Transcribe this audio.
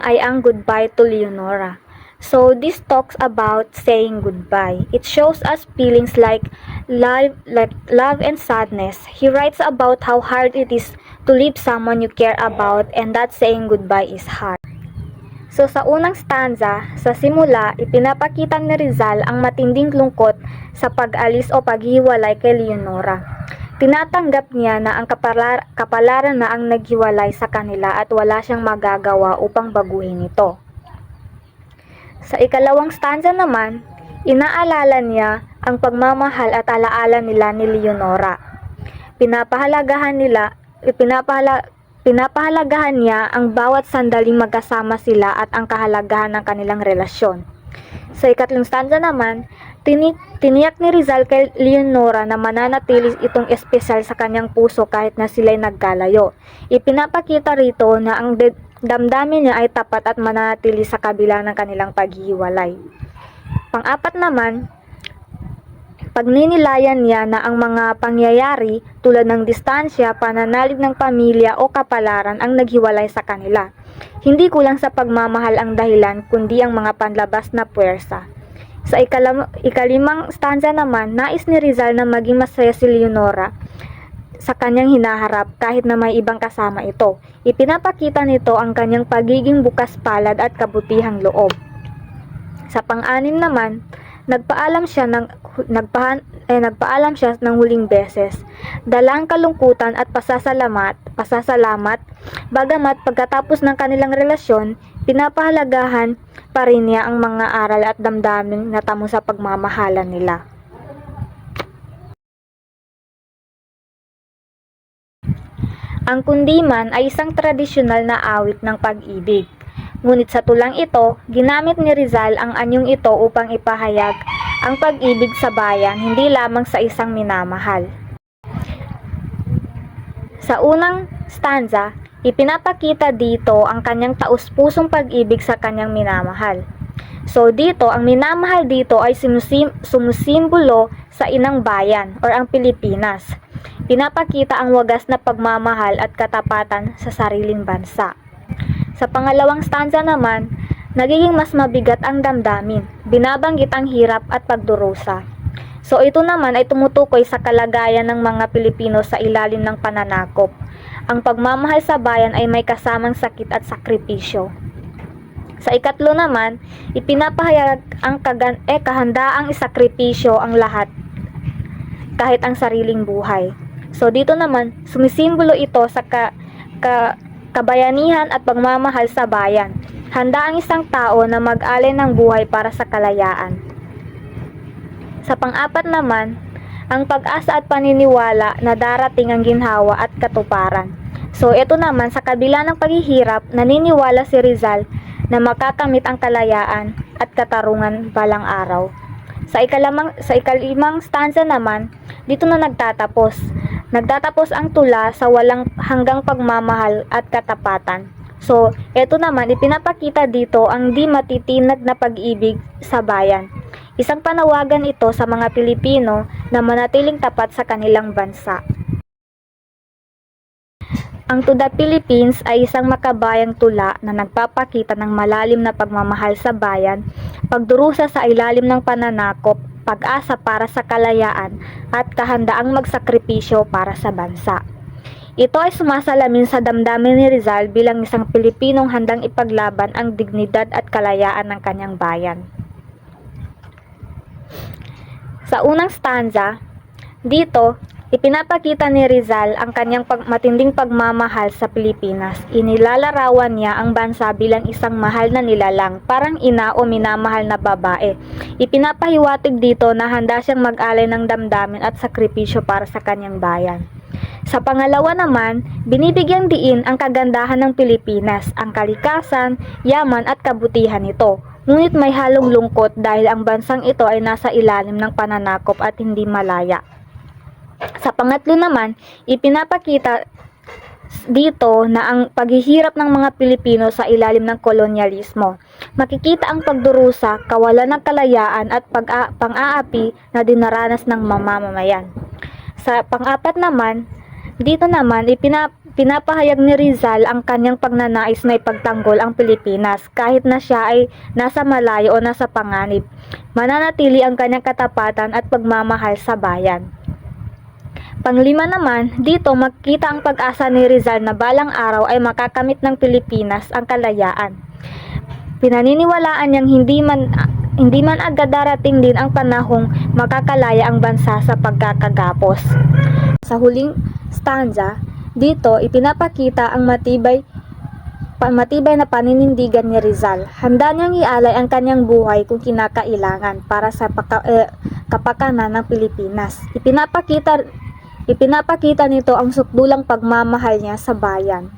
ay ang Goodbye to Leonora. So this talks about saying goodbye. It shows us feelings like love and sadness. He writes about how hard it is to leave someone you care about and that saying goodbye is hard. So sa unang stanza, sa simula, ipinapakita ni Rizal ang matinding lungkot sa pag-alis o paghiwalay kay Leonora. Tinatanggap niya na ang kapalaran na ang naghiwalay sa kanila at wala siyang magagawa upang baguhin ito. Sa ikalawang stanza naman, inaalala niya ang pagmamahal at alaala nila ni Leonora. Pinapahalagahan niya ang bawat sandaling magkasama sila at ang kahalagahan ng kanilang relasyon. Sa ikatlong stanza naman, tiniyak ni Rizal kay Leonora na mananatili itong espesyal sa kanyang puso kahit na sila'y nagkalayo. Ipinapakita rito na ang damdamin niya ay tapat at mananatili sa kabila ng kanilang paghiwalay. Pang-apat naman, pagninilayan niya na ang mga pangyayari tulad ng distansya, pananalig ng pamilya o kapalaran ang naghiwalay sa kanila. Hindi kulang sa pagmamahal ang dahilan kundi ang mga panlabas na puwersa. Sa ikalimang stanza naman, nais ni Rizal na maging masaya si Leonora sa kanyang hinaharap kahit na may ibang kasama ito. Ipinapakita nito ang kanyang pagiging bukas palad at kabutihang loob. Sa pang-anim naman, nagpaalam siya ng huling beses. Dala ang kalungkutan at pasasalamat, bagamat pagkatapos ng kanilang relasyon, pinapahalagahan pa rin niya ang mga aral at damdaming natamo sa pagmamahalan nila. Ang kundiman ay isang tradisyonal na awit ng pag-ibig. Ngunit sa tulang ito, ginamit ni Rizal ang anyong ito upang ipahayag ang pag-ibig sa bayan, hindi lamang sa isang minamahal. Sa unang stanza, ipinapakita dito ang kanyang taus-pusong pag-ibig sa kanyang minamahal. So dito, ang minamahal dito ay sumusimbolo sa inang bayan or ang Pilipinas. Pinapakita ang wagas na pagmamahal at katapatan sa sariling bansa. Sa pangalawang stanza naman, nagiging mas mabigat ang damdamin, binabanggit ang hirap at pagdurusa. So ito naman ay tumutukoy sa kalagayan ng mga Pilipino sa ilalim ng pananakop. Ang pagmamahal sa bayan ay may kasamang sakit at sakripisyo. Sa ikatlo naman, ipinapahayag ang kahandaang isakripisyo ang lahat, kahit ang sariling buhay. So dito naman, sumisimbolo ito sa kabayanihan at pagmamahal sa bayan. Handa ang isang tao na mag-alay ng buhay para sa kalayaan. Sa pang-apat naman, ang pag-asa at paniniwala na darating ang ginhawa at katuparan. So ito naman, sa kabila ng paghihirap, naniniwala si Rizal na makakamit ang kalayaan at katarungan balang araw. Sa ikalimang stanza naman, dito na nagtatapos. Nagtatapos ang tula sa walang hanggang pagmamahal at katapatan. So, ito naman, ipinapakita dito ang di matitinag na pag-ibig sa bayan. Isang panawagan ito sa mga Pilipino na manatiling tapat sa kanilang bansa. Ang To the Philippines ay isang makabayang tula na nagpapakita ng malalim na pagmamahal sa bayan, pagdurusa sa ilalim ng pananakop, pag-asa para sa kalayaan, at kahandaang magsakripisyo para sa bansa. Ito ay sumasalamin sa damdamin ni Rizal bilang isang Pilipinong handang ipaglaban ang dignidad at kalayaan ng kanyang bayan. Sa unang stanza, dito, ipinapakita ni Rizal ang kanyang matinding pagmamahal sa Pilipinas. Inilalarawan niya ang bansa bilang isang mahal na nilalang, parang ina o minamahal na babae. Ipinapahiwatig dito na handa siyang mag-alay ng damdamin at sakripisyo para sa kanyang bayan. Sa pangalawa naman, binibigyang diin ang kagandahan ng Pilipinas, ang kalikasan, yaman at kabutihan nito. Ngunit may halong lungkot dahil ang bansang ito ay nasa ilalim ng pananakop at hindi malaya. Sa pangatlo naman, ipinapakita dito na ang paghihirap ng mga Pilipino sa ilalim ng kolonyalismo. Makikita ang pagdurusa, kawalan ng kalayaan at pang-aapi na dinaranas ng mamamayan. Sa pang-apat naman, dito naman pinapahayag ni Rizal ang kanyang pagnanais na ipagtanggol ang Pilipinas kahit na siya ay nasa malayo o nasa panganib. Mananatili ang kanyang katapatan at pagmamahal sa bayan. Panglima naman, dito makita ang pag-asa ni Rizal na balang araw ay makakamit ng Pilipinas ang kalayaan. Pinaniniwalaan niyang hindi man agad darating din ang panahong makakalaya ang bansa sa pagkakagapos. Sa huling stanza, dito ipinapakita ang matibay na paninindigan ni Rizal. Handa niyang ialay ang kanyang buhay kung kinakailangan para sa kapakanan ng Pilipinas. Ipinapakita nito ang sukdulang pagmamahal niya sa bayan.